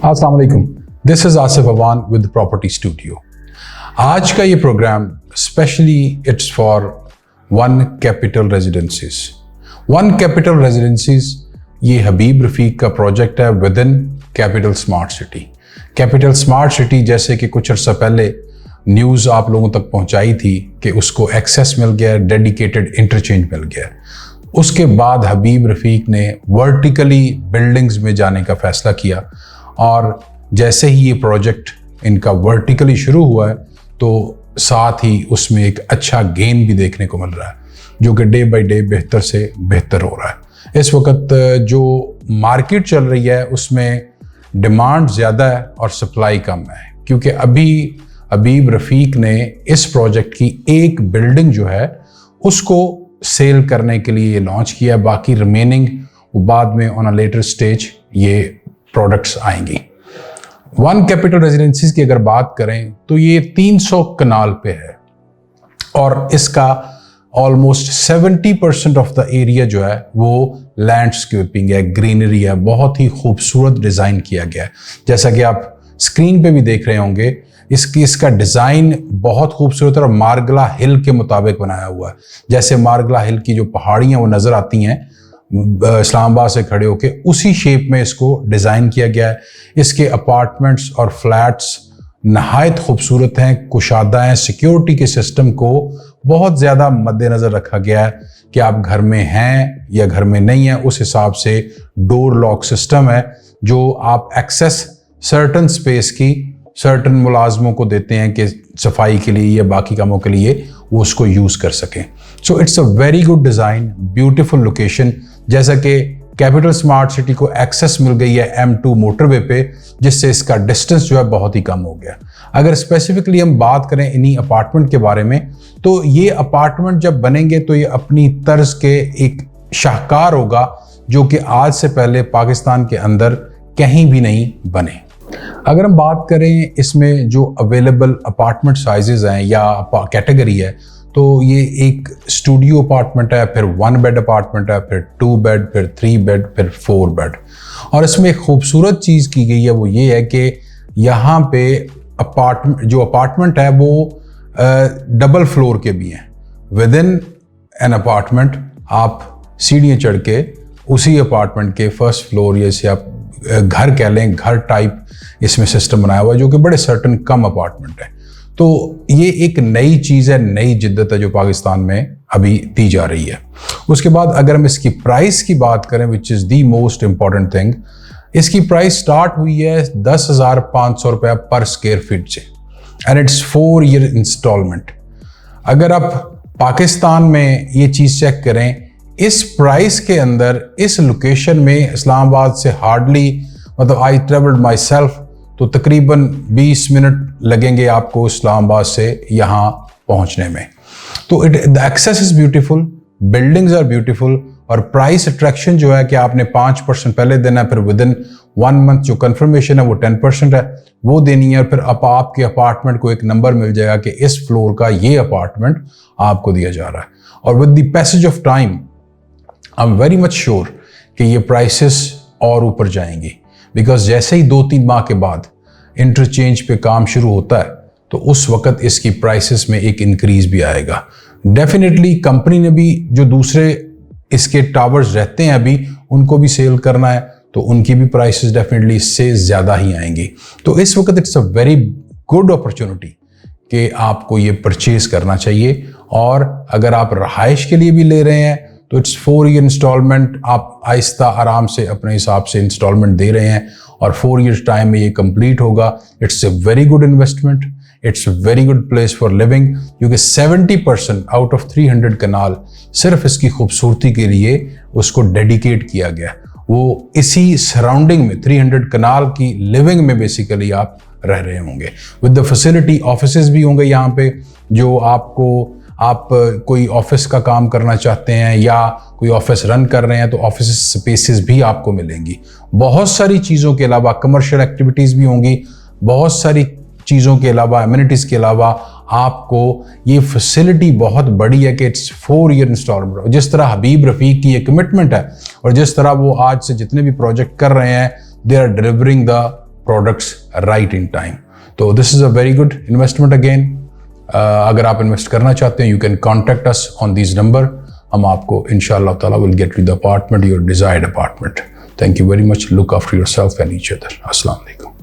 अस्सलाम वालेकुम, this is Asif Awan with property studio. आज का ये program specially it's for one capital residencies. One capital residencies ये हबीब रफ़ीक का प्रोजेक्ट है within capital smart city. Capital smart city जैसे कि कुछ अर्सा पहले न्यूज़ आप लोगों तक पहुंचाई थी कि उसको एक्सेस मिल गया, डेडिकेटेड इंटरचेंज मिल गया। उसके बाद हबीब रफ़ीक ने वर्टिकली बिल्डिंग्स में जाने का फ़ैसला किया और जैसे ही ये प्रोजेक्ट इनका वर्टिकली शुरू हुआ है तो साथ ही उसमें एक अच्छा गेन भी देखने को मिल रहा है, जो कि डे बाय डे बेहतर से बेहतर हो रहा है। इस वक्त जो मार्केट चल रही है उसमें डिमांड ज़्यादा है और सप्लाई कम है, क्योंकि अभी हबीब रफ़ीक ने इस प्रोजेक्ट की एक बिल्डिंग जो है उसको सेल करने के लिए लॉन्च किया। बाकी रिमेनिंग बाद में ऑन अ लेटर स्टेज ये प्रोडक्ट्स आएंगी। वन कैपिटल रेजिडेंसीज की अगर बात करें तो ये 300 कनाल पे है और इसका ऑलमोस्ट 70% ऑफ द एरिया जो है वो लैंडस्केपिंग है, ग्रीनरी है, बहुत ही खूबसूरत डिज़ाइन किया गया है। जैसा कि आप स्क्रीन पे भी देख रहे होंगे, इसका डिज़ाइन बहुत खूबसूरत है और मार्गला हिल के मुताबिक बनाया हुआ है। जैसे मार्गला हिल की जो पहाड़ियाँ वो नज़र आती हैं इस्लामाबाद से खड़े होके, उसी शेप में इसको डिज़ाइन किया गया है। इसके अपार्टमेंट्स और फ्लैट्स नहायत खूबसूरत हैं, कुशादा हैं। सिक्योरिटी के सिस्टम को बहुत ज़्यादा मद्देनज़र रखा गया है कि आप घर में हैं या घर में नहीं हैं, उस हिसाब से डोर लॉक सिस्टम है जो आप एक्सेस सर्टन स्पेस की सर्टन मुलाजमों को देते हैं कि सफाई के लिए या बाकी कामों के लिए वो उसको यूज़ कर सकें। So it's a very good design, beautiful location. जैसा कि कैपिटल स्मार्ट सिटी को एक्सेस मिल गई है M2 मोटरवे पे, जिससे इसका डिस्टेंस जो है बहुत ही कम हो गया। अगर स्पेसिफिकली हम बात करें इन्हीं अपार्टमेंट के बारे में, तो ये अपार्टमेंट जब बनेंगे तो ये अपनी तर्ज के एक शाहकार होगा जो कि आज से पहले पाकिस्तान के अंदर कहीं भी नहीं बने। अगर हम बात करें इसमें जो अवेलेबल अपार्टमेंट साइजेस हैं या कैटेगरी है, तो ये एक स्टूडियो अपार्टमेंट है, फिर 1 बेड अपार्टमेंट है, फिर 2 बेड, फिर 3 बेड, फिर 4 बेड। और इसमें एक खूबसूरत चीज़ की गई है, वो ये है कि यहाँ पे अपार्टमेंट है वो डबल फ्लोर के भी हैं। विद इन एन अपार्टमेंट आप सीढ़ियाँ चढ़ के उसी अपार्टमेंट के फर्स्ट फ्लोर, जैसे आप घर कह लें, घर टाइप इसमें सिस्टम बनाया हुआ है, जो कि बड़े सर्टन कम अपार्टमेंट है। तो ये एक नई चीज़ है, नई जिद्दत है जो पाकिस्तान में अभी दी जा रही है। उसके बाद अगर हम इसकी प्राइस की बात करें, which is the most important thing, इसकी प्राइस स्टार्ट हुई है 10,500 रुपया पर स्क्वायर फीट से एंड इट्स 4 ईयर इंस्टॉलमेंट। अगर आप पाकिस्तान में ये चीज़ चेक करें, इस प्राइस के अंदर इस लोकेशन में इस्लामाबाद से हार्डली, मतलब आई ट्रेवल्ड माई सेल्फ, तो तकरीबन 20 मिनट लगेंगे आपको इस्लामाबाद से यहाँ पहुँचने में। तो the access is beautiful, buildings are beautiful और प्राइस अट्रैक्शन जो है कि आपने 5% पहले देना है, फिर विद इन 1 मंथ जो कंफर्मेशन है वो 10% है वो देनी है, और फिर आपके अपार्टमेंट को एक नंबर मिल जाएगा कि इस फ्लोर का ये अपार्टमेंट आपको दिया जा रहा है। और with the passage of time I am very much sure कि ये प्राइसेस और ऊपर जाएंगी, बिकॉज जैसे ही 2-3 माह के बाद इंटरचेंज पे काम शुरू होता है तो उस वक्त इसकी प्राइसेस में एक इंक्रीज भी आएगा। डेफिनेटली कंपनी ने भी जो दूसरे इसके टावर्स रहते हैं अभी उनको भी सेल करना है, तो उनकी भी प्राइसेस डेफिनेटली इससे ज़्यादा ही आएंगी। तो इस वक्त it's a very good opportunity कि आपको ये परचेज करना चाहिए। और अगर आप रहाइश के लिए भी ले रहे हैं तो इट्स 4 ईयर इंस्टॉलमेंट, आप आहिस्ता आराम से अपने हिसाब से इंस्टॉलमेंट दे रहे हैं और 4 ईयर्स टाइम में ये कंप्लीट होगा। It's a very good investment, it's a very good place for living, क्योंकि 70% आउट ऑफ 300 कनाल सिर्फ इसकी खूबसूरती के लिए उसको डेडिकेट किया गया। वो इसी सराउंडिंग में 300 कनाल की लिविंग में बेसिकली आप रह रहे होंगे। विद द फैसिलिटी ऑफिसेज भी होंगे यहाँ पे, जो आप कोई ऑफिस का काम करना चाहते हैं या कोई ऑफिस रन कर रहे हैं तो ऑफिस स्पेसेस भी आपको मिलेंगी। बहुत सारी चीज़ों के अलावा कमर्शियल एक्टिविटीज़ भी होंगी, बहुत सारी चीज़ों के अलावा, एमिनिटीज़ के अलावा आपको ये फैसिलिटी बहुत बड़ी है कि इट्स 4 ईयर इंस्टॉलमेंट। जिस तरह हबीब रफ़ीक की ये कमिटमेंट है और जिस तरह वो आज से जितने भी प्रोजेक्ट कर रहे हैं, they are delivering the products right in time. तो this is a very good investment again. अगर आप इन्वेस्ट करना चाहते हैं, you can contact us on these number. हम आपको इंशाअल्लाह ताला will get you the apartment, your desired apartment. Thank you very much. Look after yourself and each other. Assalamu alaikum.